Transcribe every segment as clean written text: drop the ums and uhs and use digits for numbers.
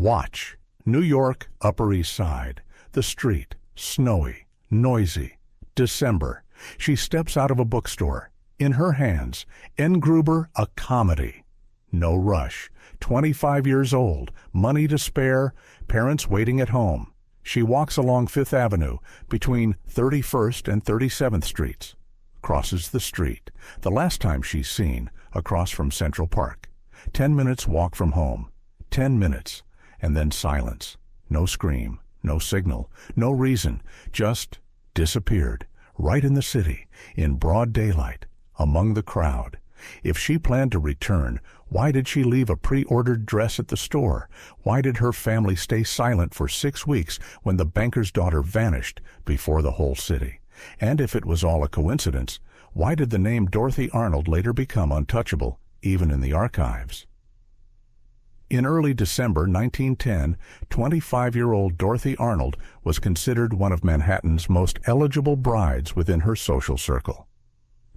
Watch. New York, Upper East Side. The street. Snowy. Noisy. December. She steps out of a bookstore. In her hands, N. Gruber, A Comedy. No rush. 25 years old. Money to spare. Parents waiting at home. She walks along Fifth Avenue between 31st and 37th Streets. Crosses the street. The last time she's seen, across from Central Park. 10 minutes walk from home. 10 minutes. And then silence. No scream. No signal. No reason. Just disappeared. Right in the city. In broad daylight. Among the crowd. If she planned to return, why did she leave a pre-ordered dress at the store? Why did her family stay silent for 6 weeks when the banker's daughter vanished before the whole city? And if it was all a coincidence, why did the name Dorothy Arnold later become untouchable, even in the archives? In early December 1910, 25-year-old Dorothy Arnold was considered one of Manhattan's most eligible brides within her social circle.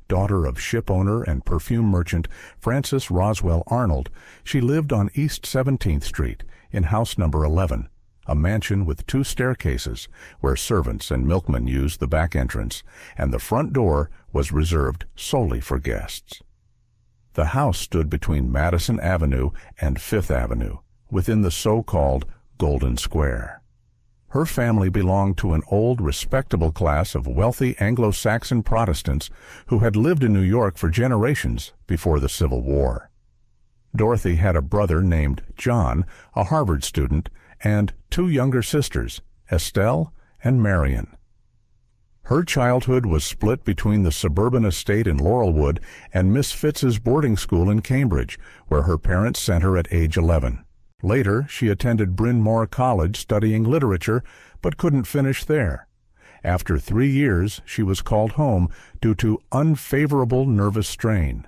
Daughter of ship owner and perfume merchant Francis Roswell Arnold, she lived on East 17th Street in house number 11, a mansion with 2 staircases where servants and milkmen used the back entrance, and the front door was reserved solely for guests. The house stood between Madison Avenue and Fifth Avenue, within the so-called Golden Square. Her family belonged to an old, respectable class of wealthy Anglo-Saxon Protestants who had lived in New York for generations before the Civil War. Dorothy had a brother named John, a Harvard student, and 2 younger sisters, Estelle and Marion. Her childhood was split between the suburban estate in Laurelwood and Miss Fitz's boarding school in Cambridge, where her parents sent her at age 11. Later, she attended Bryn Mawr College studying literature, but couldn't finish there. After 3 years, she was called home due to unfavorable nervous strain.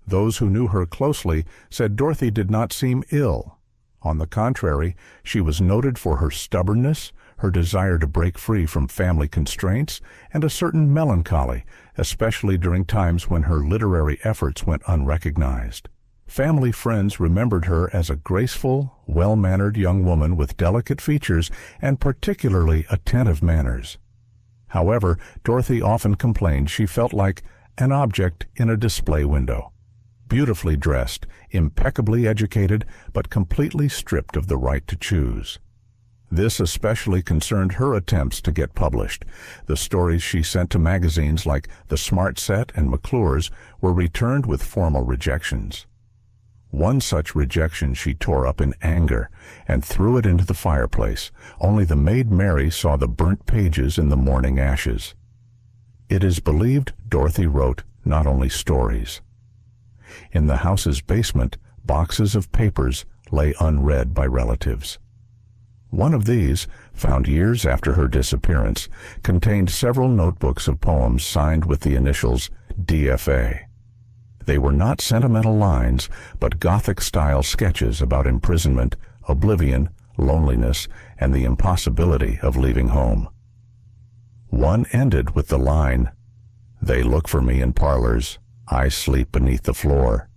Those who knew her closely said Dorothy did not seem ill. On the contrary, she was noted for her stubbornness, her desire to break free from family constraints, and a certain melancholy, especially during times when her literary efforts went unrecognized. Family friends remembered her as a graceful, well-mannered young woman with delicate features and particularly attentive manners. However, Dorothy often complained she felt like an object in a display window. Beautifully dressed, impeccably educated, but completely stripped of the right to choose. This especially concerned her attempts to get published. The stories she sent to magazines like The Smart Set and McClure's were returned with formal rejections. One such rejection she tore up in anger and threw it into the fireplace. Only the maid Mary saw the burnt pages in the morning ashes. It is believed Dorothy wrote not only stories. In the house's basement, boxes of papers lay unread by relatives. One of these, found years after her disappearance, contained several notebooks of poems signed with the initials DFA. They were not sentimental lines, but Gothic-style sketches about imprisonment, oblivion, loneliness, and the impossibility of leaving home. One ended with the line, "They look for me in parlors, I sleep beneath the floor."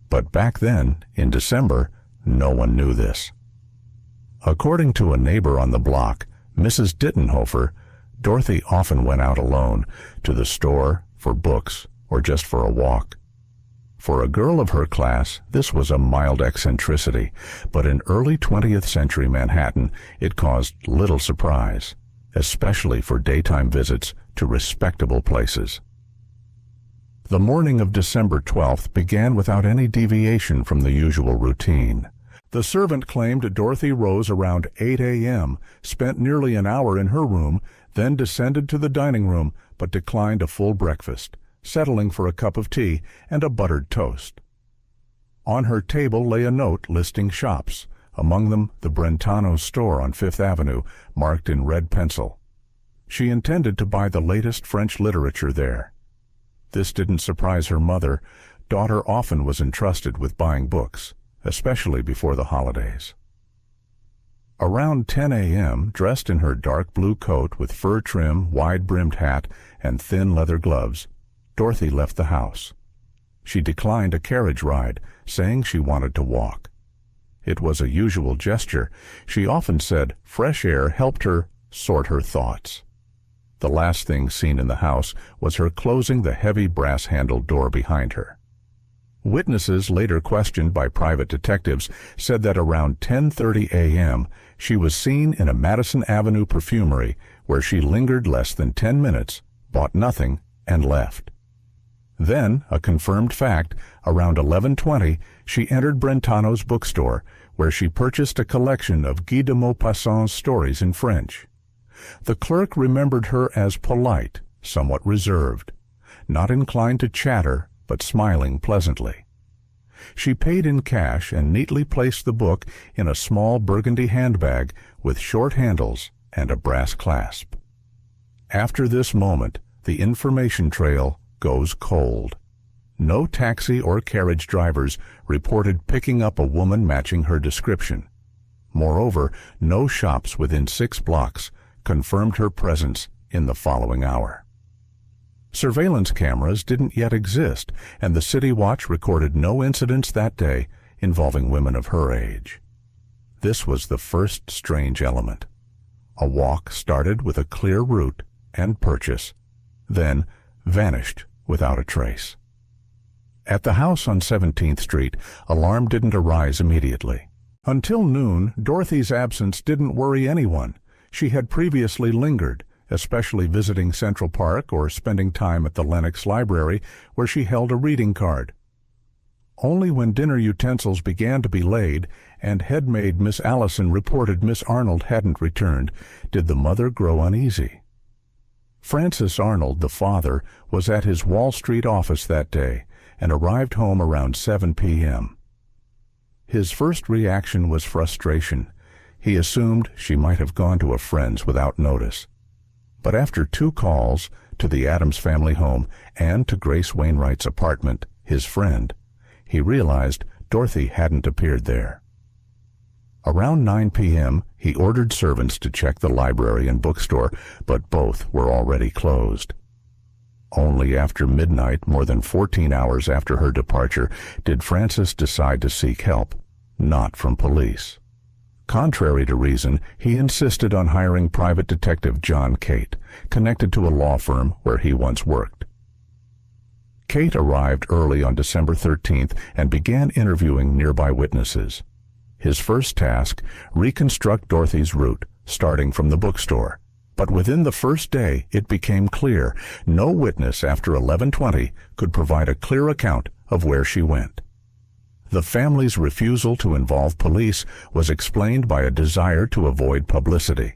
But back then, in December, no one knew this. According to a neighbor on the block, Mrs. Dittenhofer, Dorothy often went out alone, to the store, for books, or just for a walk. For a girl of her class, this was a mild eccentricity, but in early 20th century Manhattan, it caused little surprise, especially for daytime visits to respectable places. The morning of December 12th began without any deviation from the usual routine. The servant claimed Dorothy rose around 8 a.m., spent nearly an hour in her room, then descended to the dining room, but declined a full breakfast, settling for a cup of tea and a buttered toast. On her table lay a note listing shops, among them the Brentano's store on Fifth Avenue, marked in red pencil. She intended to buy the latest French literature there. This didn't surprise her mother. Daughter often was entrusted with buying books, especially before the holidays. Around 10 a.m., dressed in her dark blue coat with fur trim, wide-brimmed hat, and thin leather gloves, Dorothy left the house. She declined a carriage ride, saying she wanted to walk. It was a usual gesture. She often said fresh air helped her sort her thoughts. The last thing seen in the house was her closing the heavy brass-handled door behind her. Witnesses later questioned by private detectives said that around 10:30 a.m. she was seen in a Madison Avenue perfumery where she lingered less than 10 minutes, bought nothing, and left. Then, a confirmed fact, around 11:20 she entered Brentano's bookstore where she purchased a collection of Guy de Maupassant's stories in French. The clerk remembered her as polite, somewhat reserved, not inclined to chatter, but smiling pleasantly. She paid in cash and neatly placed the book in a small burgundy handbag with short handles and a brass clasp. After this moment, the information trail goes cold. No taxi or carriage drivers reported picking up a woman matching her description. Moreover, no shops within 6 blocks confirmed her presence in the following hour. Surveillance cameras didn't yet exist, and the City Watch recorded no incidents that day involving women of her age. This was the first strange element. A walk started with a clear route and purchase, then vanished without a trace. At the house on 17th Street, alarm didn't arise immediately. Until noon, Dorothy's absence didn't worry anyone. She had previously lingered, especially visiting Central Park or spending time at the Lenox Library, where she held a reading card. Only when dinner utensils began to be laid and headmaid Miss Allison reported Miss Arnold hadn't returned, did the mother grow uneasy. Francis Arnold, the father, was at his Wall Street office that day and arrived home around 7 p.m. His first reaction was frustration. He assumed she might have gone to a friend's without notice. But after 2 calls to the Adams family home and to Grace Wainwright's apartment, his friend, he realized Dorothy hadn't appeared there. Around 9 p.m., he ordered servants to check the library and bookstore, but both were already closed. Only after midnight, more than 14 hours after her departure, did Francis decide to seek help, not from police. Contrary to reason, he insisted on hiring private detective John Cate, connected to a law firm where he once worked. Cate arrived early on December 13th and began interviewing nearby witnesses. His first task, reconstruct Dorothy's route, starting from the bookstore. But within the first day, it became clear no witness after 11:20 could provide a clear account of where she went. The family's refusal to involve police was explained by a desire to avoid publicity.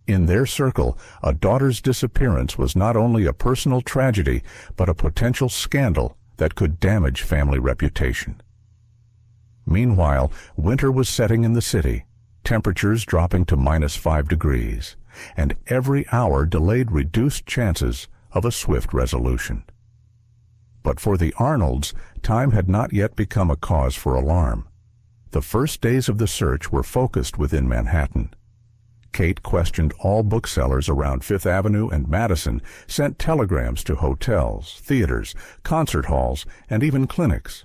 In their circle, a daughter's disappearance was not only a personal tragedy, but a potential scandal that could damage family reputation. Meanwhile, winter was setting in the city, temperatures dropping to -5 degrees, and every hour delayed reduced chances of a swift resolution. But for the Arnolds, time had not yet become a cause for alarm. The first days of the search were focused within Manhattan. Cate questioned all booksellers around Fifth Avenue and Madison, sent telegrams to hotels, theaters, concert halls, and even clinics.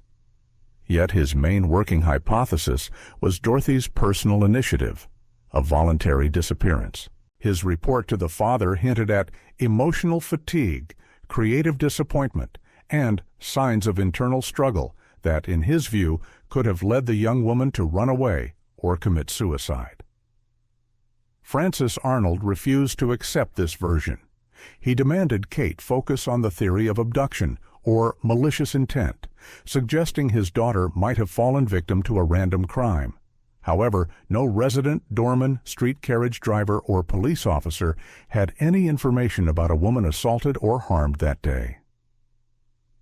Yet his main working hypothesis was Dorothy's personal initiative, a voluntary disappearance. His report to the father hinted at emotional fatigue, creative disappointment, and signs of internal struggle that, in his view, could have led the young woman to run away or commit suicide. Francis Arnold refused to accept this version. He demanded Cate focus on the theory of abduction or malicious intent, suggesting his daughter might have fallen victim to a random crime. However, no resident, doorman, street carriage driver, or police officer had any information about a woman assaulted or harmed that day.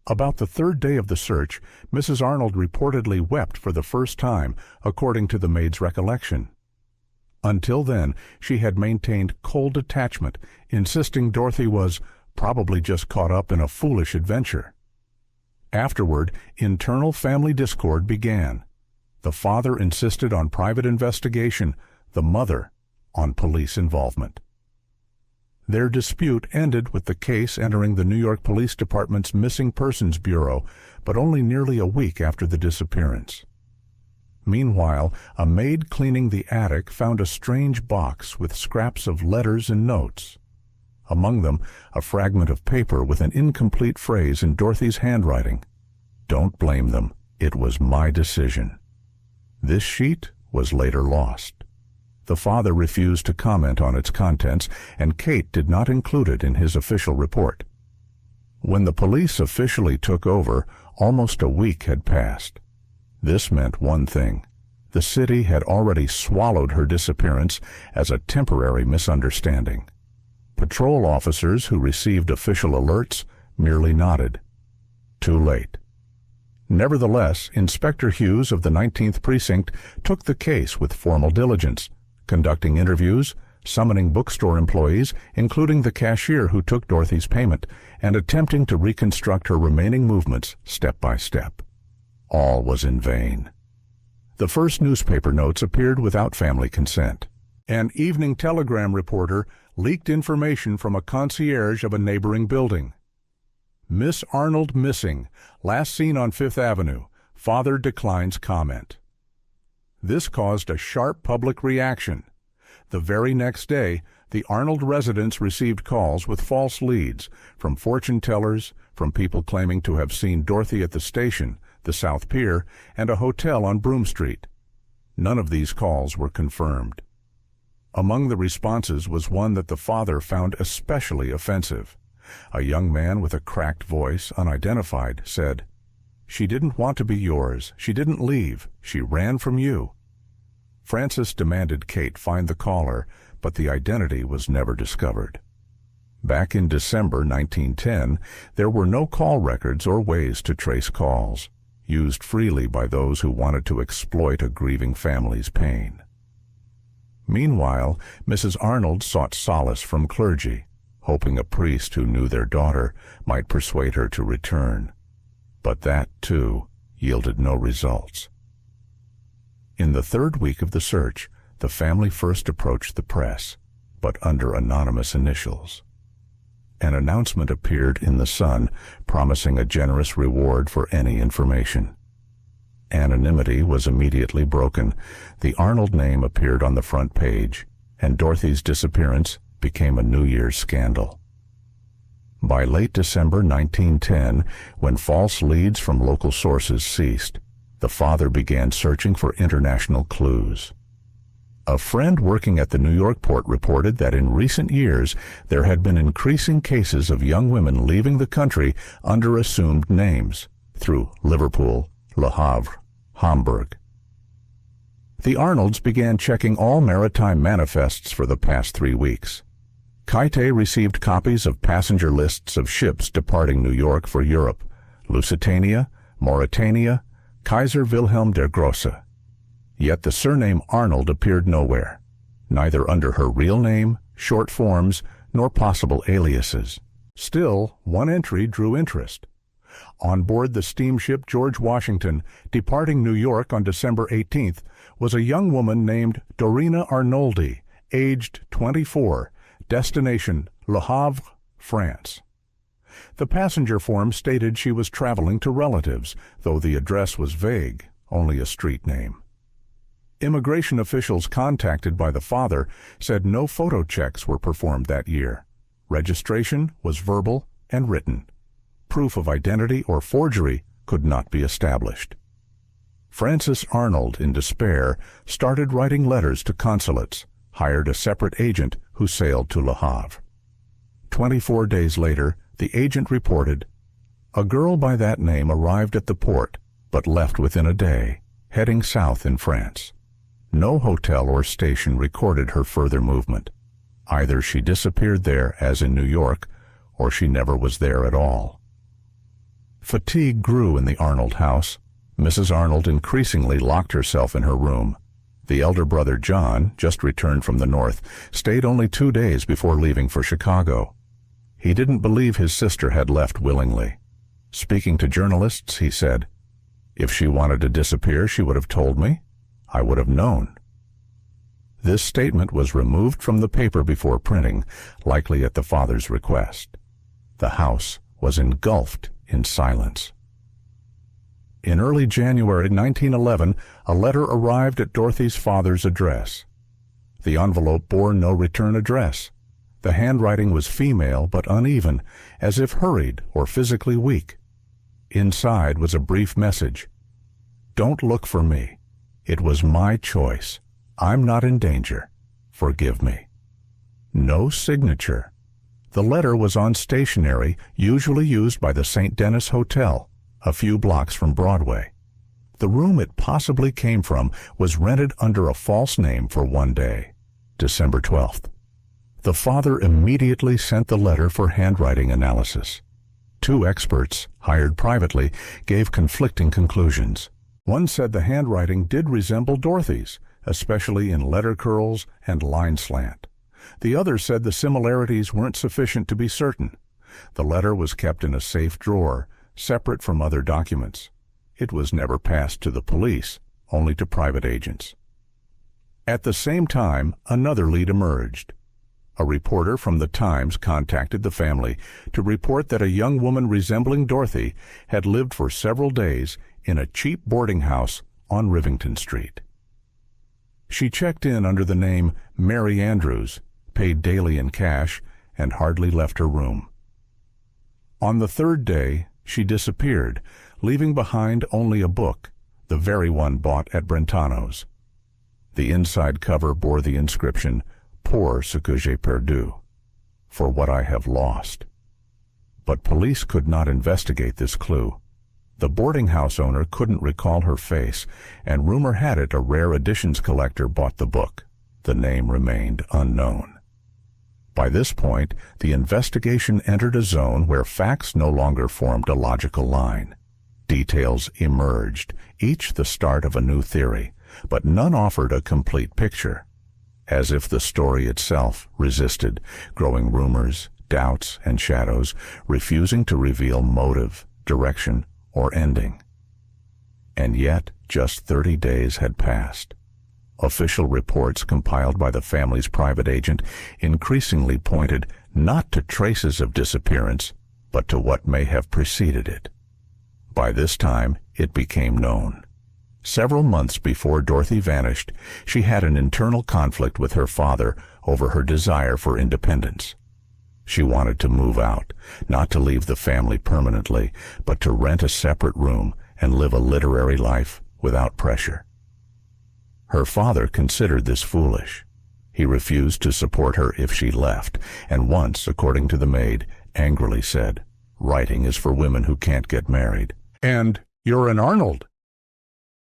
About the 3rd day of the search, Mrs. Arnold reportedly wept for the first time, according to the maid's recollection. Until then, she had maintained cold detachment, insisting Dorothy was probably just caught up in a foolish adventure. Afterward, internal family discord began. The father insisted on private investigation, the mother on police involvement. Their dispute ended with the case entering the New York Police Department's Missing Persons Bureau, but only nearly a week after the disappearance. Meanwhile, a maid cleaning the attic found a strange box with scraps of letters and notes. Among them, a fragment of paper with an incomplete phrase in Dorothy's handwriting. "Don't blame them. It was my decision." This sheet was later lost. The father refused to comment on its contents, and Kate did not include it in his official report. When the police officially took over, almost a week had passed. This meant one thing. The city had already swallowed her disappearance as a temporary misunderstanding. Patrol officers who received official alerts merely nodded. Too late. Nevertheless, Inspector Hughes of the 19th Precinct took the case with formal diligence, conducting interviews, summoning bookstore employees, including the cashier who took Dorothy's payment, and attempting to reconstruct her remaining movements step by step. All was in vain. The first newspaper notes appeared without family consent. An Evening Telegram reporter leaked information from a concierge of a neighboring building. "Miss Arnold missing, last seen on Fifth Avenue. Father declines comment." This caused a sharp public reaction. The very next day, the Arnold residents received calls with false leads from fortune tellers, from people claiming to have seen Dorothy at the station, the South Pier, and a hotel on Broome Street. None of these calls were confirmed. Among the responses was one that the father found especially offensive. A young man with a cracked voice, unidentified, said, "She didn't want to be yours. She didn't leave. She ran from you." Francis demanded Kate find the caller, but the identity was never discovered. Back in December 1910, there were no call records or ways to trace calls, used freely by those who wanted to exploit a grieving family's pain. Meanwhile, Mrs. Arnold sought solace from clergy, hoping a priest who knew their daughter might persuade her to return. But that, too, yielded no results. In the third week of the search, the family first approached the press, but under anonymous initials. An announcement appeared in the Sun promising a generous reward for any information. Anonymity was immediately broken. The Arnold name appeared on the front page, and Dorothy's disappearance became a New Year's scandal. By late December 1910, when false leads from local sources ceased, the father began searching for international clues. A friend working at the New York port reported that in recent years there had been increasing cases of young women leaving the country under assumed names, through Liverpool, Le Havre, Hamburg. The Arnolds began checking all maritime manifests for the past 3 weeks. Kaite received copies of passenger lists of ships departing New York for Europe, Lusitania, Mauritania, Kaiser Wilhelm der Grosse. Yet the surname Arnold appeared nowhere, neither under her real name, short forms, nor possible aliases. Still, one entry drew interest. On board the steamship George Washington, departing New York on December 18th, was a young woman named Dorina Arnoldi, aged 24, destination Le Havre, France. The passenger form stated she was traveling to relatives, though the address was vague, only a street name. Immigration officials contacted by the father said no photo checks were performed that year. Registration was verbal and written. Proof of identity or forgery could not be established. Francis Arnold, in despair, started writing letters to consulates, hired a separate agent who sailed to Le Havre. 24 days later, the agent reported, "A girl by that name arrived at the port, but left within a day, heading south in France. No hotel or station recorded her further movement. Either she disappeared there, as in New York, or she never was there at all." Fatigue grew in the Arnold house. Mrs. Arnold increasingly locked herself in her room. The elder brother John, just returned from the north, stayed only 2 days before leaving for Chicago. He didn't believe his sister had left willingly. Speaking to journalists, he said, "If she wanted to disappear, she would have told me. I would have known." This statement was removed from the paper before printing, likely at the father's request. The house was engulfed in silence. In early January 1911, a letter arrived at Dorothy's father's address. The envelope bore no return address. The handwriting was female but uneven, as if hurried or physically weak. Inside was a brief message. "Don't look for me. It was my choice. I'm not in danger. Forgive me." No signature. The letter was on stationery usually used by the St. Denis Hotel, a few blocks from Broadway. The room it possibly came from was rented under a false name for one day, December 12th. The father immediately sent the letter for handwriting analysis. 2 experts, hired privately, gave conflicting conclusions. One said the handwriting did resemble Dorothy's, especially in letter curls and line slant. The other said the similarities weren't sufficient to be certain. The letter was kept in a safe drawer, separate from other documents. It was never passed to the police, only to private agents. At the same time, another lead emerged. A reporter from the Times contacted the family to report that a young woman resembling Dorothy had lived for several days in a cheap boarding house on Rivington Street. She checked in under the name Mary Andrews, paid daily in cash, and hardly left her room. On the 3rd day, she disappeared, leaving behind only a book, the very one bought at Brentano's. The inside cover bore the inscription, "Pour ce que j'ai perdu," for what I have lost. But police could not investigate this clue. The boarding house owner couldn't recall her face, and rumor had it a rare editions collector bought the book. The name remained unknown. By this point, the investigation entered a zone where facts no longer formed a logical line. Details emerged, each the start of a new theory, but none offered a complete picture. As if the story itself resisted, growing rumors, doubts, and shadows, refusing to reveal motive, direction, or ending. And yet, just 30 days had passed. Official reports compiled by the family's private agent increasingly pointed not to traces of disappearance, but to what may have preceded it. By this time, it became known. Several months before Dorothy vanished, she had an internal conflict with her father over her desire for independence. She wanted to move out, not to leave the family permanently, but to rent a separate room and live a literary life without pressure. Her father considered this foolish. He refused to support her if she left, and once, according to the maid, angrily said, "Writing is for women who can't get married." And, "You're an Arnold."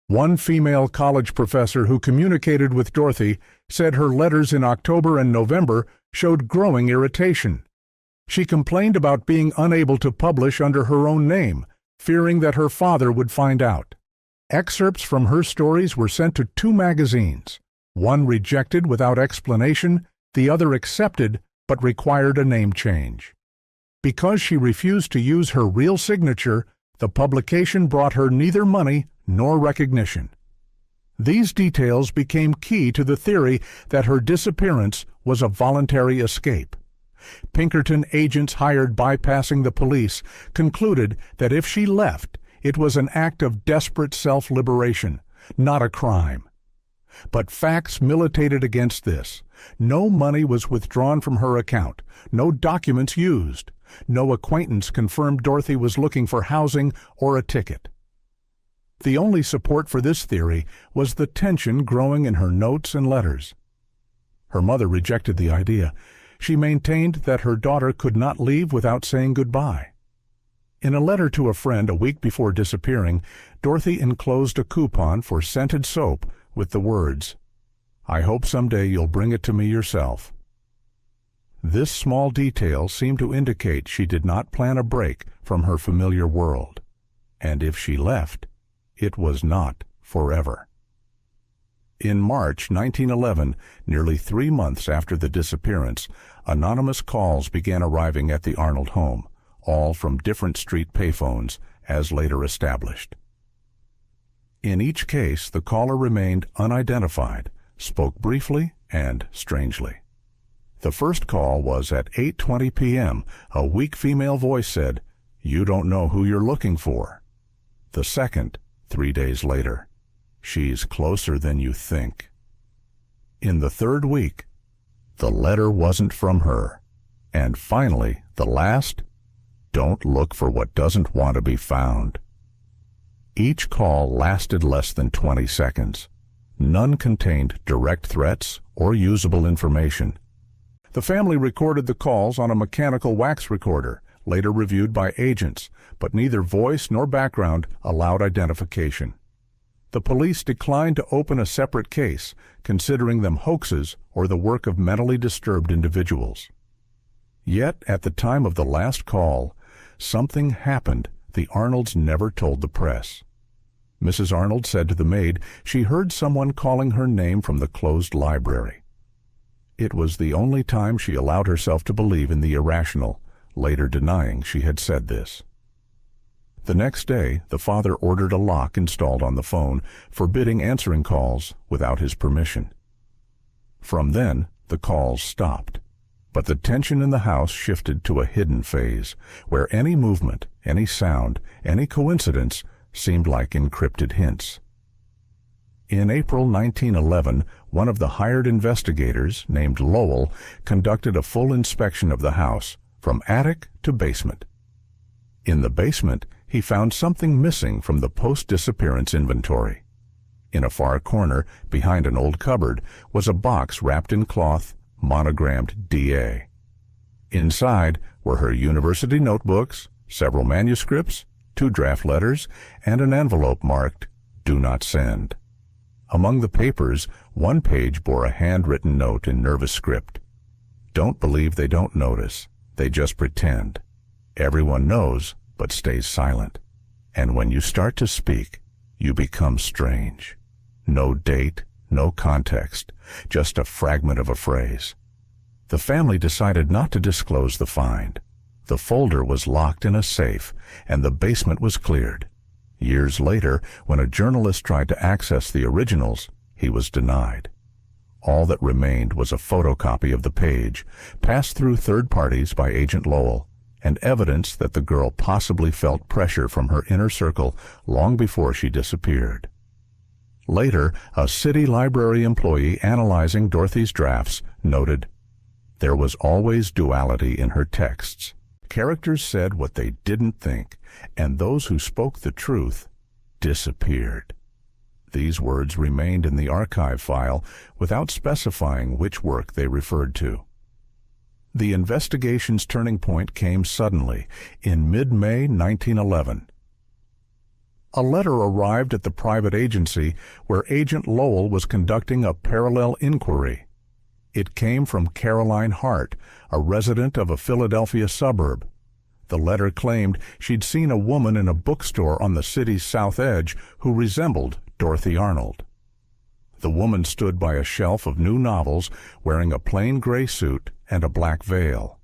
One female college professor who communicated with Dorothy said her letters in October and November showed growing irritation. She complained about being unable to publish under her own name, fearing that her father would find out. Excerpts from her stories were sent to 2 magazines. One rejected without explanation, the other accepted but required a name change. Because she refused to use her real signature, the publication brought her neither money nor recognition. These details became key to the theory that her disappearance was a voluntary escape. Pinkerton agents hired bypassing the police concluded that if she left, it was an act of desperate self-liberation, not a crime. But facts militated against this. No money was withdrawn from her account, no documents used, no acquaintance confirmed Dorothy was looking for housing or a ticket. The only support for this theory was the tension growing in her notes and letters. Her mother rejected the idea. She maintained that her daughter could not leave without saying goodbye. In a letter to a friend a week before disappearing, Dorothy enclosed a coupon for scented soap with the words, "I hope someday you'll bring it to me yourself." This small detail seemed to indicate she did not plan a break from her familiar world. And if she left, it was not forever. In March 1911, nearly 3 months after the disappearance, anonymous calls began arriving at the Arnold home, all from different street payphones, as later established. In each case, the caller remained unidentified, spoke briefly and strangely. The first call was at 8:20 p.m. A weak female voice said, "You don't know who you're looking for." The second, 3 days later. She's closer than you think. In the third week, the letter wasn't from her. And finally, the last, don't look for what doesn't want to be found. Each call lasted less than 20 seconds. None contained direct threats or usable information. The family recorded the calls on a mechanical wax recorder, later reviewed by agents, but neither voice nor background allowed identification. The police declined to open a separate case, considering them hoaxes or the work of mentally disturbed individuals. Yet, at the time of the last call, something happened the Arnolds never told the press. Mrs. Arnold said to the maid she heard someone calling her name from the closed library. It was the only time she allowed herself to believe in the irrational, later denying she had said this. The next day, the father ordered a lock installed on the phone, forbidding answering calls without his permission. From then, the calls stopped. But the tension in the house shifted to a hidden phase, where any movement, any sound, any coincidence seemed like encrypted hints. In April 1911, one of the hired investigators, named Lowell, conducted a full inspection of the house, from attic to basement. In the basement, he found something missing from the post-disappearance inventory. In a far corner, behind an old cupboard, was a box wrapped in cloth, monogrammed D.A. Inside were her university notebooks, several manuscripts, 2 draft letters, and an envelope marked, "Do not send." Among the papers, one page bore a handwritten note in nervous script. "Don't believe they don't notice. They just pretend. Everyone knows, but stays silent. And when you start to speak, you become strange. No date, no context, just a fragment of a phrase." The family decided not to disclose the find. The folder was locked in a safe, and the basement was cleared. Years later, when a journalist tried to access the originals, he was denied. All that remained was a photocopy of the page, passed through third parties by Agent Lowell, and evidence that the girl possibly felt pressure from her inner circle long before she disappeared. Later, a city library employee analyzing Dorothy's drafts noted, "There was always duality in her texts. Characters said what they didn't think, and those who spoke the truth disappeared." These words remained in the archive file without specifying which work they referred to. The investigation's turning point came suddenly, in mid-May 1911. A letter arrived at the private agency where Agent Lowell was conducting a parallel inquiry. It came from Caroline Hart, a resident of a Philadelphia suburb. The letter claimed she'd seen a woman in a bookstore on the city's south edge who resembled Dorothy Arnold. The woman stood by a shelf of new novels wearing a plain gray suit and a black veil.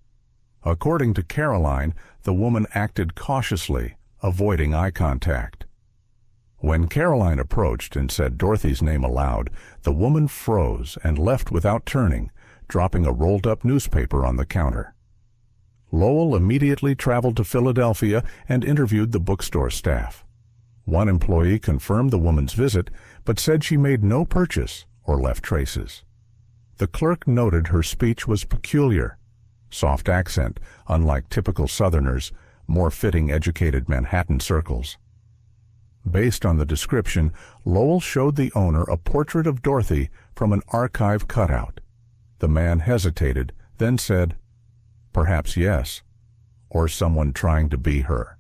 According to Caroline, the woman acted cautiously, avoiding eye contact. When Caroline approached and said Dorothy's name aloud, the woman froze and left without turning, dropping a rolled-up newspaper on the counter. Lowell immediately traveled to Philadelphia and interviewed the bookstore staff. One employee confirmed the woman's visit, but said she made no purchase or left traces. The clerk noted her speech was peculiar. Soft accent, unlike typical Southerners, more fitting educated Manhattan circles. Based on the description, Lowell showed the owner a portrait of Dorothy from an archive cutout. The man hesitated, then said, "Perhaps yes," or someone trying to be her.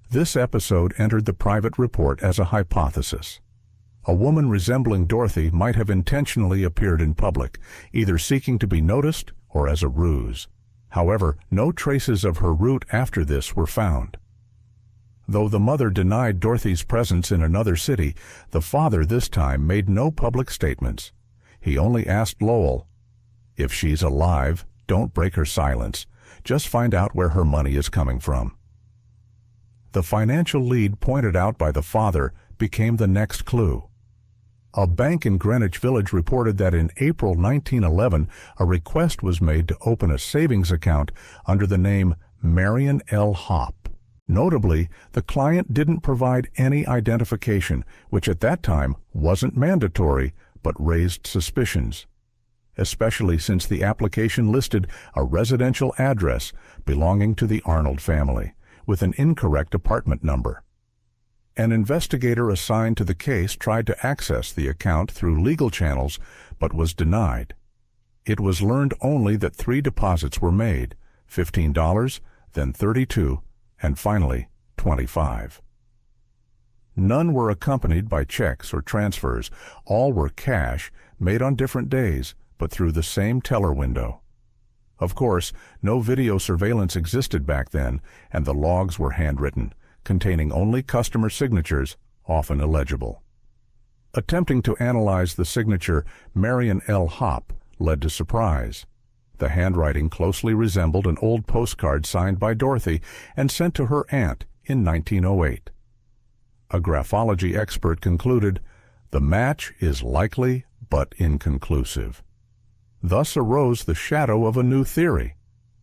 This episode entered the private report as a hypothesis. A woman resembling Dorothy might have intentionally appeared in public, either seeking to be noticed or as a ruse. However, no traces of her route after this were found. Though the mother denied Dorothy's presence in another city, the father this time made no public statements. He only asked Lowell, "If she's alive, don't break her silence. Just find out where her money is coming from." The financial lead pointed out by the father became the next clue. A bank in Greenwich Village reported that in April 1911, a request was made to open a savings account under the name Marion L. Hopp. Notably, the client didn't provide any identification, which at that time wasn't mandatory, but raised suspicions, especially since the application listed a residential address belonging to the Arnold family, with an incorrect apartment number. An investigator assigned to the case tried to access the account through legal channels, but was denied. It was learned only that 3 deposits were made, $15, then $32, and finally $25. None were accompanied by checks or transfers. All were cash, made on different days, but through the same teller window. Of course, no video surveillance existed back then, and the logs were handwritten, containing only customer signatures, often illegible. Attempting to analyze the signature Marion L. Hopp led to surprise. The handwriting closely resembled an old postcard signed by Dorothy and sent to her aunt in 1908. A graphology expert concluded, "The match is likely but inconclusive." Thus arose the shadow of a new theory.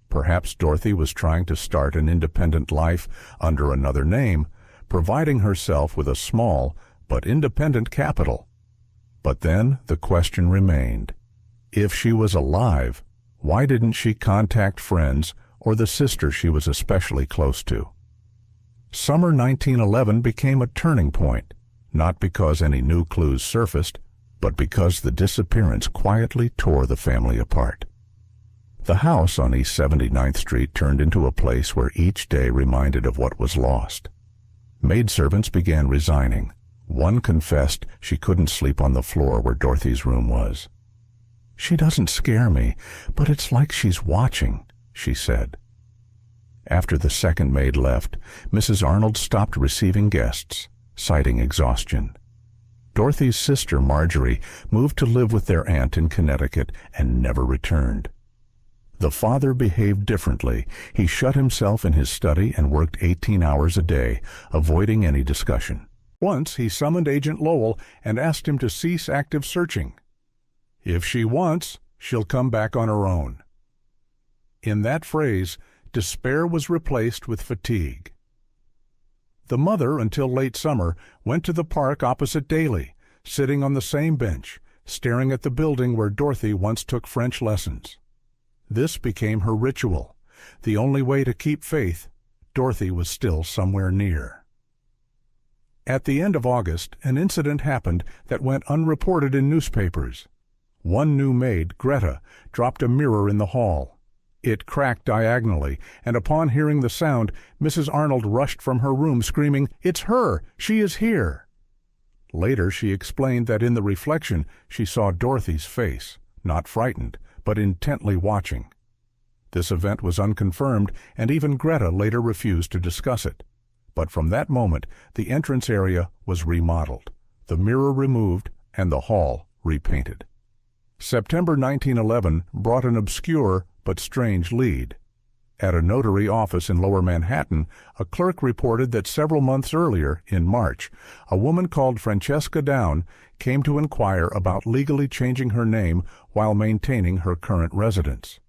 Perhaps Dorothy was trying to start an independent life under another name, providing herself with a small but independent capital. But then the question remained. If she was alive, why didn't she contact friends or the sister she was especially close to? Summer 1911 became a turning point, not because any new clues surfaced, but because the disappearance quietly tore the family apart. The house on East 79th Street turned into a place where each day reminded of what was lost. Maidservants began resigning. One confessed she couldn't sleep on the floor where Dorothy's room was. "She doesn't scare me, but it's like she's watching," she said. After the second maid left, Mrs. Arnold stopped receiving guests, citing exhaustion. Dorothy's sister, Marjorie, moved to live with their aunt in Connecticut and never returned. The father behaved differently. He shut himself in his study and worked 18 hours a day, avoiding any discussion. Once he summoned Agent Lowell and asked him to cease active searching. "If she wants, she'll come back on her own." In that phrase, despair was replaced with fatigue. The mother, until late summer, went to the park opposite daily, sitting on the same bench, staring at the building where Dorothy once took French lessons. This became her ritual, the only way to keep faith Dorothy was still somewhere near. At the end of August, an incident happened that went unreported in newspapers. One new maid, Greta, dropped a mirror in the hall. It cracked diagonally, and upon hearing the sound, Mrs. Arnold rushed from her room screaming, "It's her! She is here!" Later she explained that in the reflection she saw Dorothy's face, not frightened, but intently watching. This event was unconfirmed, and even Greta later refused to discuss it. But from that moment, the entrance area was remodeled, the mirror removed, and the hall repainted. September 1911 brought an obscure but strange lead. At a notary office in Lower Manhattan, a clerk reported that several months earlier, in March, a woman called Francesca Down came to inquire about legally changing her name while maintaining her current residence.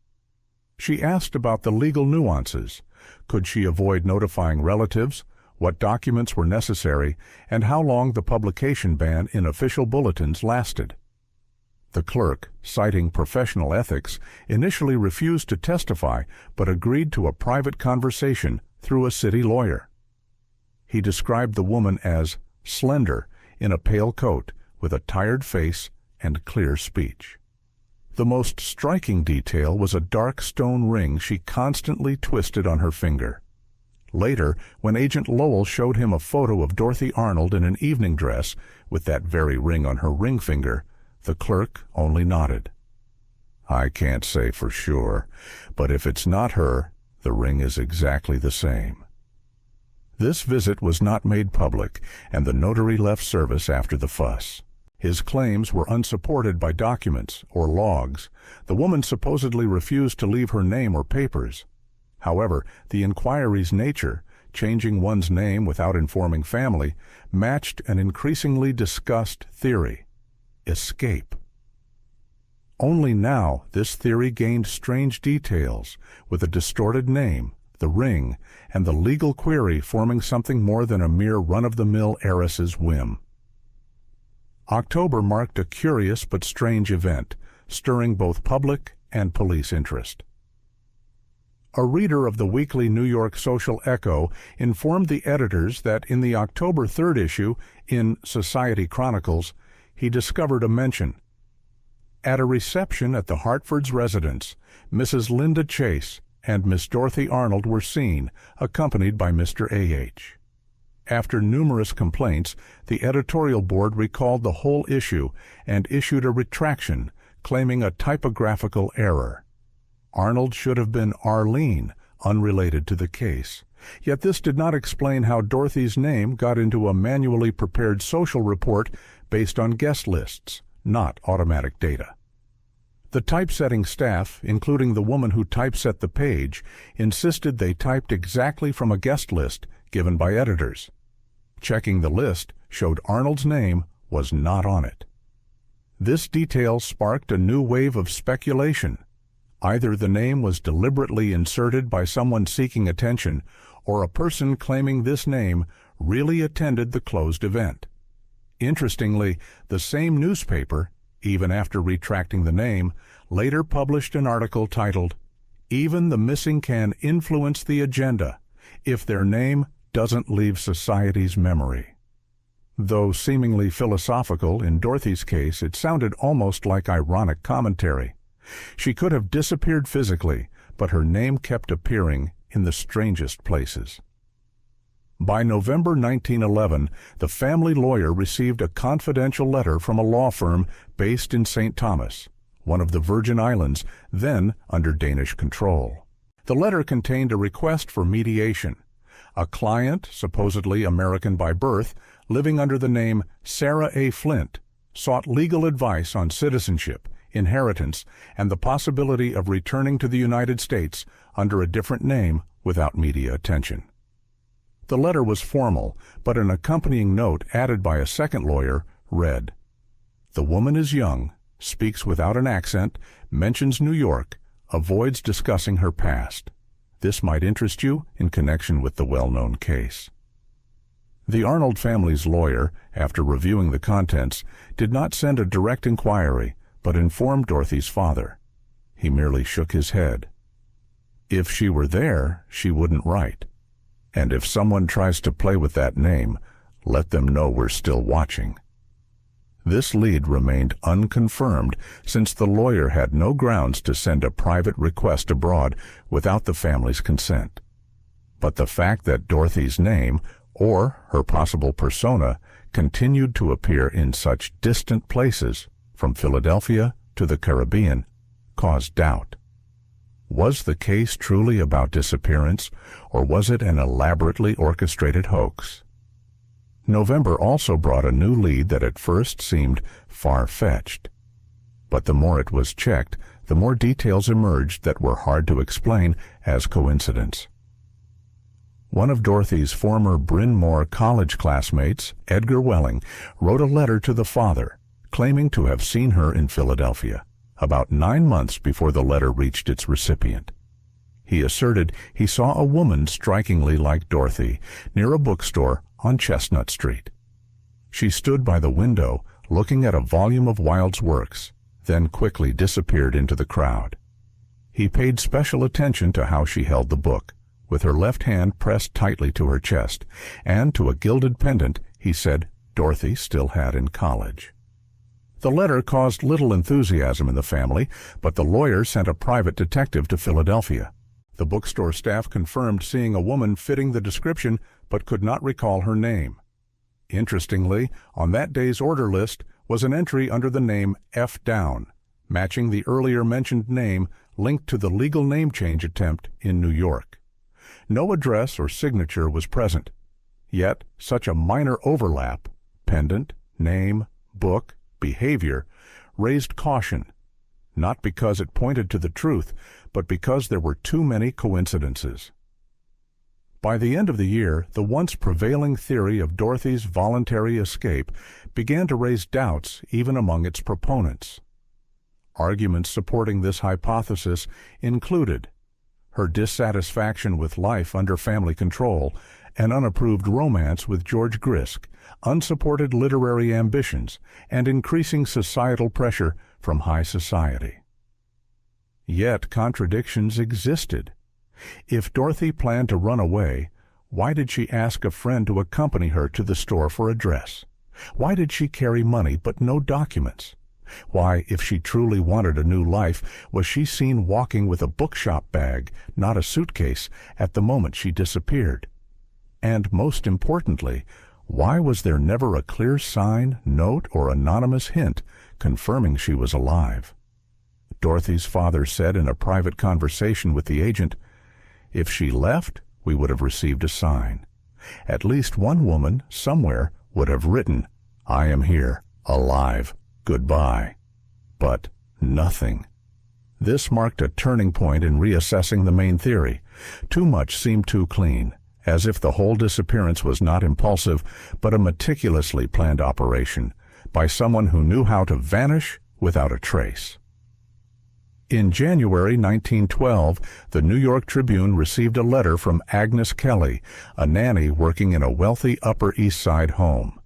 She asked about the legal nuances. Could she avoid notifying relatives, what documents were necessary, and how long the publication ban in official bulletins lasted. The clerk, citing professional ethics, initially refused to testify but agreed to a private conversation through a city lawyer. He described the woman as slender, in a pale coat, with a tired face and clear speech. The most striking detail was a dark stone ring she constantly twisted on her finger. Later, when Agent Lowell showed him a photo of Dorothy Arnold in an evening dress with that very ring on her ring finger, the clerk only nodded. "I can't say for sure, but if it's not her, the ring is exactly the same." This visit was not made public, and the notary left service after the fuss. His claims were unsupported by documents or logs. The woman supposedly refused to leave her name or papers. However, the inquiry's nature, changing one's name without informing family, matched an increasingly discussed theory: escape. Only now this theory gained strange details, with a distorted name, the ring, and the legal query forming something more than a mere run-of-the-mill heiress's whim. October marked a curious but strange event, stirring both public and police interest. A reader of the weekly New York Social Echo informed the editors that in the October 3rd issue, in Society Chronicles, he discovered a mention. At a reception at the Hartford's residence, Mrs. Linda Chase and Miss Dorothy Arnold were seen, accompanied by Mr. A.H. After numerous complaints, the editorial board recalled the whole issue and issued a retraction, claiming a typographical error. Arnold should have been Arlene, unrelated to the case. Yet this did not explain how Dorothy's name got into a manually prepared social report based on guest lists, not automatic data. The typesetting staff, including the woman who typeset the page, insisted they typed exactly from a guest list given by editors. Checking the list showed Arnold's name was not on it. This detail sparked a new wave of speculation. Either the name was deliberately inserted by someone seeking attention, or a person claiming this name really attended the closed event. Interestingly, the same newspaper, even after retracting the name, later published an article titled, "Even the Missing Can Influence the Agenda if their name doesn't leave society's memory." Though seemingly philosophical, in Dorothy's case it sounded almost like ironic commentary. She could have disappeared physically, but her name kept appearing in the strangest places. By November 1911, the family lawyer received a confidential letter from a law firm based in St. Thomas, one of the Virgin Islands, then under Danish control. The letter contained a request for mediation. A client, supposedly American by birth, living under the name Sarah A. Flint, sought legal advice on citizenship, inheritance, and the possibility of returning to the United States under a different name without media attention. The letter was formal, but an accompanying note added by a second lawyer read, "The woman is young, speaks without an accent, mentions New York, avoids discussing her past. This might interest you in connection with the well-known case." The Arnold family's lawyer, after reviewing the contents, did not send a direct inquiry, but informed Dorothy's father. He merely shook his head. If she were there, she wouldn't write. And if someone tries to play with that name, let them know we're still watching. This lead remained unconfirmed since the lawyer had no grounds to send a private request abroad without the family's consent. But the fact that Dorothy's name, or her possible persona, continued to appear in such distant places, from Philadelphia to the Caribbean, caused doubt. Was the case truly about disappearance, or was it an elaborately orchestrated hoax? November also brought a new lead that at first seemed far-fetched. But the more it was checked, the more details emerged that were hard to explain as coincidence. One of Dorothy's former Bryn Mawr college classmates, Edgar Welling, wrote a letter to the father, claiming to have seen her in Philadelphia, about 9 months before the letter reached its recipient. He asserted he saw a woman strikingly like Dorothy near a bookstore on Chestnut Street. She stood by the window looking at a volume of Wilde's works, then quickly disappeared into the crowd. He paid special attention to how she held the book, with her left hand pressed tightly to her chest, and to a gilded pendant he said Dorothy still had in college. The letter caused little enthusiasm in the family, but the lawyer sent a private detective to Philadelphia. The bookstore staff confirmed seeing a woman fitting the description, but could not recall her name. Interestingly, on that day's order list was an entry under the name F. Down, matching the earlier mentioned name linked to the legal name change attempt in New York. No address or signature was present. Yet, such a minor overlap, pendant, name, book, behavior, raised caution, not because it pointed to the truth, but because there were too many coincidences. By the end of the year, the once prevailing theory of Dorothy's voluntary escape began to raise doubts even among its proponents. Arguments supporting this hypothesis included her dissatisfaction with life under family control, an unapproved romance with George Grisk, unsupported literary ambitions, and increasing societal pressure from high society. Yet contradictions existed. If Dorothy planned to run away, why did she ask a friend to accompany her to the store for a dress? Why did she carry money but no documents? Why, if she truly wanted a new life, was she seen walking with a bookshop bag, not a suitcase, at the moment she disappeared? And most importantly, why was there never a clear sign, note, or anonymous hint confirming she was alive? Dorothy's father said in a private conversation with the agent, "If she left, we would have received a sign. At least one woman, somewhere, would have written, 'I am here, alive, goodbye.' But nothing." This marked a turning point in reassessing the main theory. Too much seemed too clean, as if the whole disappearance was not impulsive, but a meticulously planned operation by someone who knew how to vanish without a trace. In January 1912, the New York Tribune received a letter from Agnes Kelly, a nanny working in a wealthy Upper East Side home.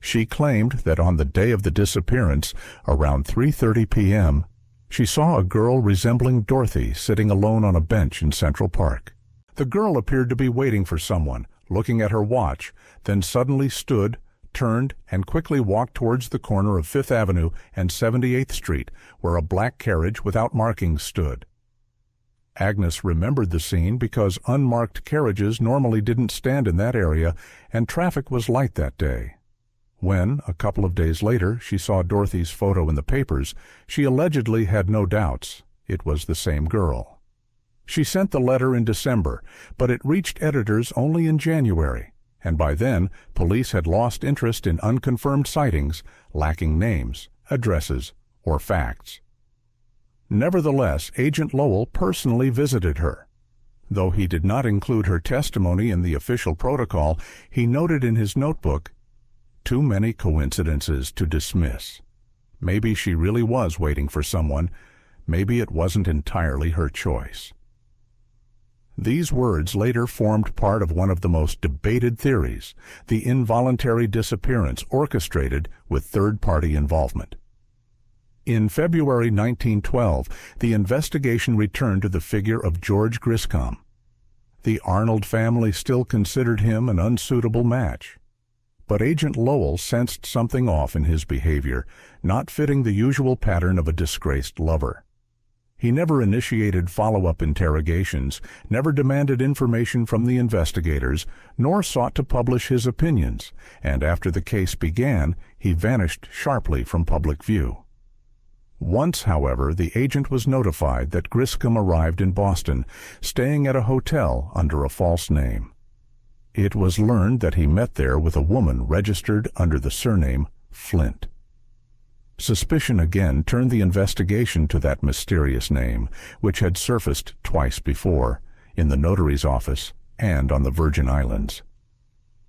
She claimed that on the day of the disappearance, around 3:30 p.m., she saw a girl resembling Dorothy sitting alone on a bench in Central Park. The girl appeared to be waiting for someone, looking at her watch, then suddenly stood, turned, and quickly walked towards the corner of Fifth Avenue and 78th Street, where a black carriage without markings stood. Agnes remembered the scene because unmarked carriages normally didn't stand in that area, and traffic was light that day. When, a couple of days later, she saw Dorothy's photo in the papers, she allegedly had no doubts it was the same girl. She sent the letter in December, but it reached editors only in January, and by then, police had lost interest in unconfirmed sightings, lacking names, addresses, or facts. Nevertheless, Agent Lowell personally visited her. Though he did not include her testimony in the official protocol, he noted in his notebook, "Too many coincidences to dismiss. Maybe she really was waiting for someone. Maybe it wasn't entirely her choice." These words later formed part of one of the most debated theories, the involuntary disappearance orchestrated with third-party involvement. In February 1912, the investigation returned to the figure of George Griscom. The Arnold family still considered him an unsuitable match. But Agent Lowell sensed something off in his behavior, not fitting the usual pattern of a disgraced lover. He never initiated follow-up interrogations, never demanded information from the investigators, nor sought to publish his opinions, and after the case began, he vanished sharply from public view. Once, however, the agent was notified that Griscom arrived in Boston, staying at a hotel under a false name. It was learned that he met there with a woman registered under the surname Flint. Suspicion again turned the investigation to that mysterious name, which had surfaced twice before, in the notary's office and on the Virgin Islands.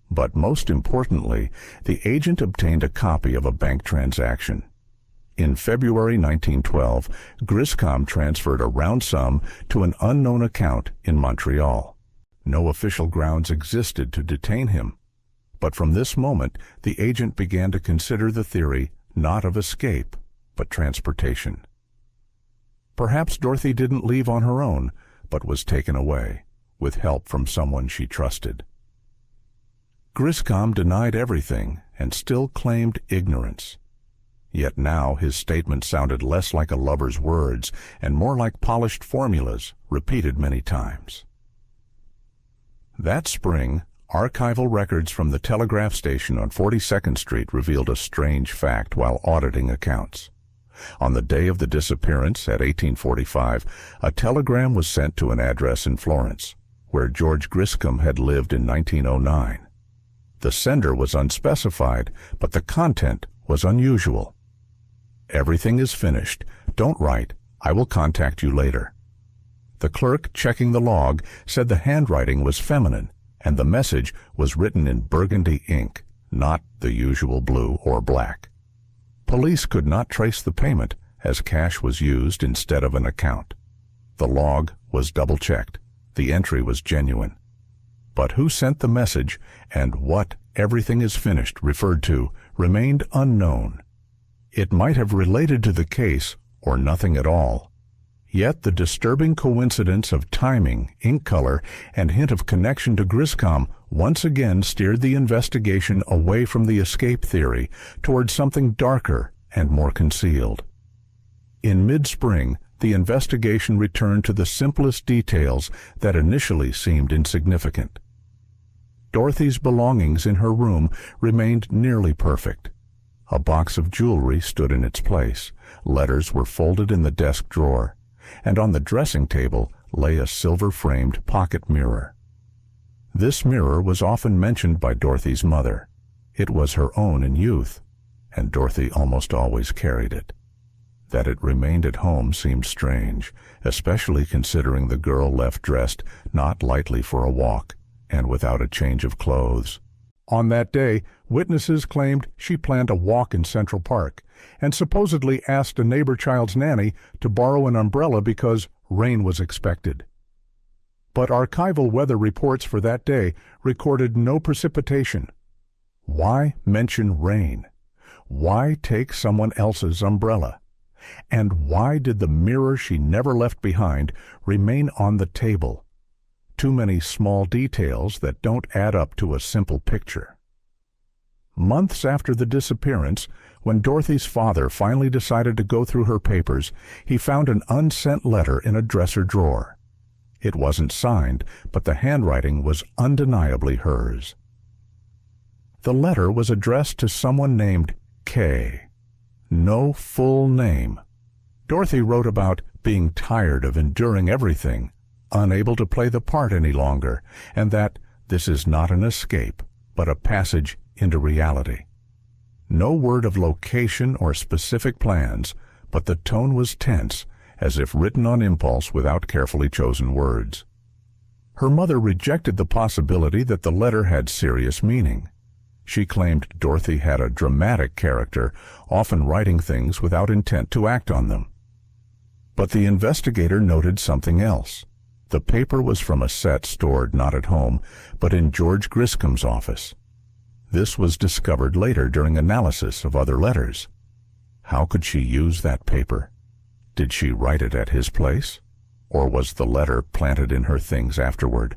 But most importantly, the agent obtained a copy of a bank transaction. In February 1912, Griscom transferred a round sum to an unknown account in Montreal. No official grounds existed to detain him. But from this moment, the agent began to consider the theory not of escape, but transportation. Perhaps Dorothy didn't leave on her own, but was taken away, with help from someone she trusted. Griscom denied everything and still claimed ignorance. Yet now his statement sounded less like a lover's words and more like polished formulas repeated many times. That spring, archival records from the telegraph station on 42nd Street revealed a strange fact while auditing accounts. On the day of the disappearance at 1845, a telegram was sent to an address in Florence, where George Griscom had lived in 1909. The sender was unspecified, but the content was unusual. "Everything is finished. Don't write. I will contact you later." The clerk checking the log said the handwriting was feminine, and the message was written in burgundy ink, not the usual blue or black. Police could not trace the payment, as cash was used instead of an account. The log was double-checked. The entry was genuine. But who sent the message and what "everything is finished" referred to remained unknown. It might have related to the case or nothing at all. Yet the disturbing coincidence of timing, ink color, and hint of connection to Griscom once again steered the investigation away from the escape theory towards something darker and more concealed. In mid-spring, the investigation returned to the simplest details that initially seemed insignificant. Dorothy's belongings in her room remained nearly perfect. A box of jewelry stood in its place, letters were folded in the desk drawer, and on the dressing table lay a silver-framed pocket mirror. This mirror was often mentioned by Dorothy's mother. It was her own in youth, and Dorothy almost always carried it. That it remained at home seemed strange, especially considering the girl left dressed not lightly for a walk and without a change of clothes. On that day, witnesses claimed she planned a walk in Central Park and supposedly asked a neighbor child's nanny to borrow an umbrella because rain was expected. But archival weather reports for that day recorded no precipitation. Why mention rain? Why take someone else's umbrella? And why did the mirror she never left behind remain on the table? Too many small details that don't add up to a simple picture. Months after the disappearance, when Dorothy's father finally decided to go through her papers, he found an unsent letter in a dresser drawer. It wasn't signed, but the handwriting was undeniably hers. The letter was addressed to someone named K. No full name. Dorothy wrote about being tired of enduring everything, unable to play the part any longer, and that this is not an escape, but a passage into reality. No word of location or specific plans, but the tone was tense, as if written on impulse without carefully chosen words. Her mother rejected the possibility that the letter had serious meaning. She claimed Dorothy had a dramatic character, often writing things without intent to act on them. But the investigator noted something else. The paper was from a set stored not at home, but in George Griscom's office. This was discovered later during analysis of other letters. How could she use that paper? Did she write it at his place? Or was the letter planted in her things afterward?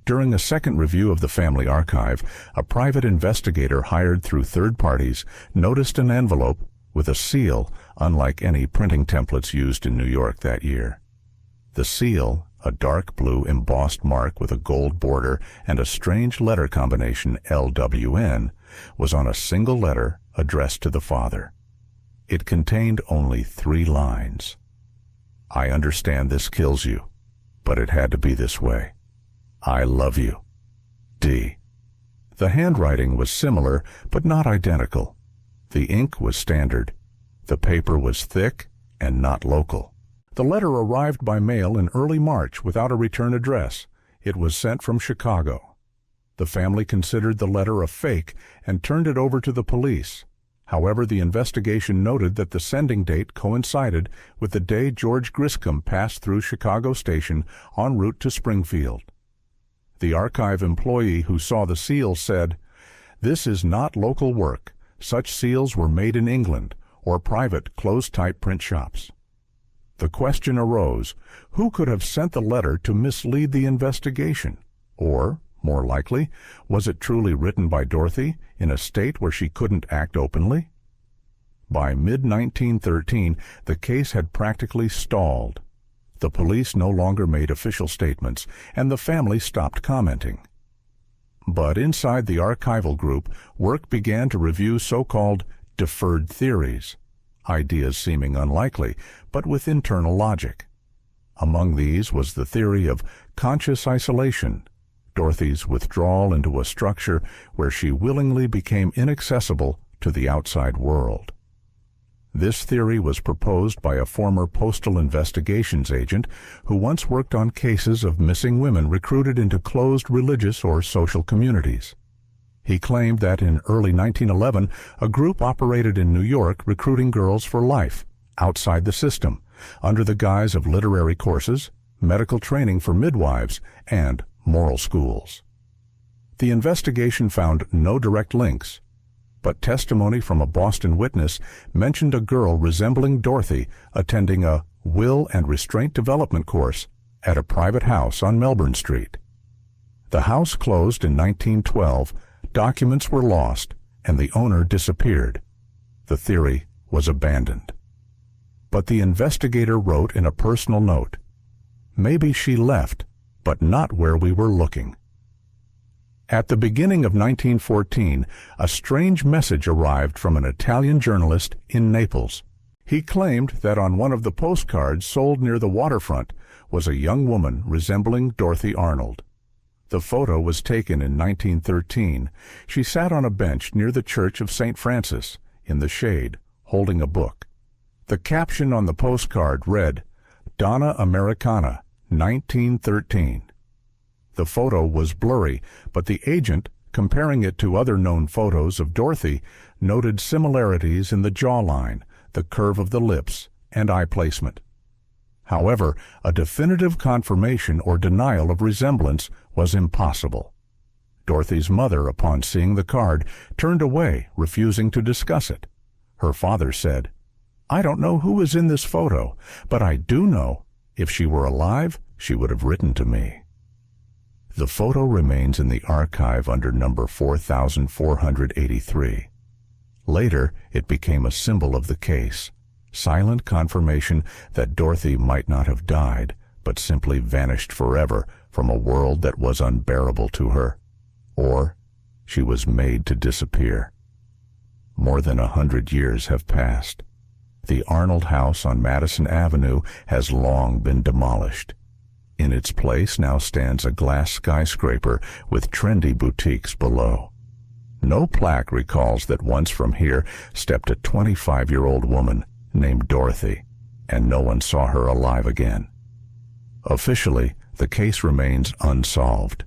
During a second review of the family archive, a private investigator hired through third parties noticed an envelope with a seal unlike any printing templates used in New York that year. The seal, a dark blue embossed mark with a gold border and a strange letter combination LWN, was on a single letter addressed to the father. It contained only 3 lines. "I understand this kills you, but it had to be this way. I love you. D." The handwriting was similar, but not identical. The ink was standard. The paper was thick and not local. The letter arrived by mail in early March without a return address. It was sent from Chicago. The family considered the letter a fake and turned it over to the police. However, the investigation noted that the sending date coincided with the day George Griscom passed through Chicago Station en route to Springfield. The archive employee who saw the seal said, "This is not local work. Such seals were made in England or private closed-type print shops." The question arose, who could have sent the letter to mislead the investigation? Or, more likely, was it truly written by Dorothy in a state where she couldn't act openly? By mid-1913, the case had practically stalled. The police no longer made official statements, and the family stopped commenting. But inside the archival group, work began to review so-called deferred theories, ideas seeming unlikely, but with internal logic. Among these was the theory of conscious isolation, Dorothy's withdrawal into a structure where she willingly became inaccessible to the outside world. This theory was proposed by a former postal investigations agent who once worked on cases of missing women recruited into closed religious or social communities. He claimed that in early 1911, a group operated in New York recruiting girls for life, outside the system, under the guise of literary courses, medical training for midwives, and moral schools. The investigation found no direct links, but testimony from a Boston witness mentioned a girl resembling Dorothy attending a will and restraint development course at a private house on Melbourne Street. The house closed in 1912, documents were lost, and the owner disappeared. The theory was abandoned. But the investigator wrote in a personal note, "Maybe she left, but not where we were looking." At the beginning of 1914, a strange message arrived from an Italian journalist in Naples. He claimed that on one of the postcards sold near the waterfront was a young woman resembling Dorothy Arnold. The photo was taken in 1913. She sat on a bench near the Church of St. Francis, in the shade, holding a book. The caption on the postcard read, "Donna Americana, 1913. The photo was blurry, but the agent, comparing it to other known photos of Dorothy, noted similarities in the jawline, the curve of the lips, and eye placement. However, a definitive confirmation or denial of resemblance was impossible. Dorothy's mother, upon seeing the card, turned away, refusing to discuss it. Her father said, "I don't know who is in this photo, but I do know if she were alive, she would have written to me." The photo remains in the archive under number 4483. Later, it became a symbol of the case, silent confirmation that Dorothy might not have died, but simply vanished forever from a world that was unbearable to her, or she was made to disappear. More than 100 years have passed. The Arnold house on Madison Avenue has long been demolished. In its place now stands a glass skyscraper with trendy boutiques below. No plaque recalls that once from here stepped a 25-year-old woman named Dorothy, and no one saw her alive again. Officially, the case remains unsolved.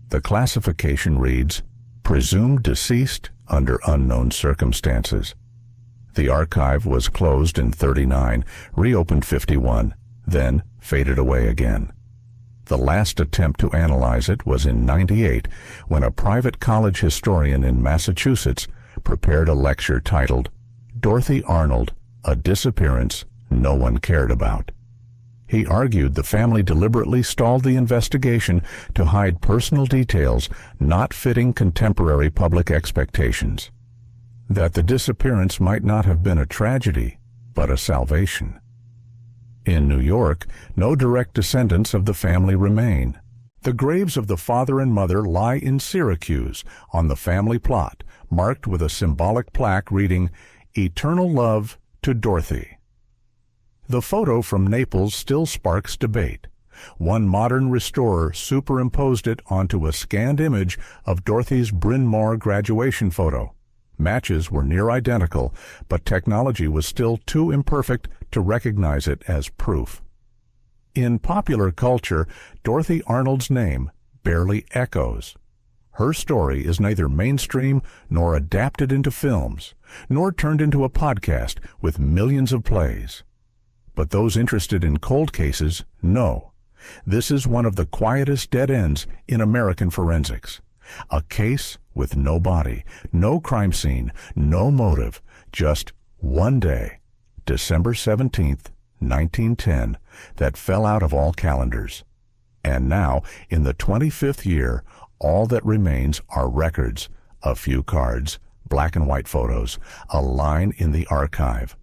The classification reads, "Presumed deceased under unknown circumstances." The archive was closed in 1939, reopened 1951, then faded away again. The last attempt to analyze it was in 1998, when a private college historian in Massachusetts prepared a lecture titled, "Dorothy Arnold, a Disappearance No One Cared About." He argued the family deliberately stalled the investigation to hide personal details not fitting contemporary public expectations. That the disappearance might not have been a tragedy, but a salvation. In New York, no direct descendants of the family remain. The graves of the father and mother lie in Syracuse on the family plot, marked with a symbolic plaque reading, "Eternal Love to Dorothy." The photo from Naples still sparks debate. One modern restorer superimposed it onto a scanned image of Dorothy's Bryn Mawr graduation photo. Matches were near identical, but technology was still too imperfect to recognize it as proof. In popular culture, Dorothy Arnold's name barely echoes. Her story is neither mainstream nor adapted into films, nor turned into a podcast with millions of plays. But those interested in cold cases know. This is one of the quietest dead ends in American forensics. A case with no body, no crime scene, no motive, just one day, December 17th, 1910, that fell out of all calendars. And now, in the 25th year, all that remains are records, a few cards, black and white photos, a line in the archive.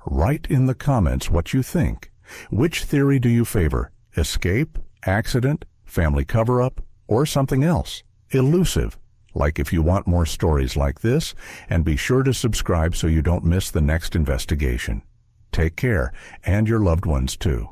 Write in the comments what you think. Which theory do you favor? Escape, accident, family cover-up, or something else? Elusive. Like if you want more stories like this, and be sure to subscribe so you don't miss the next investigation. Take care, and your loved ones too.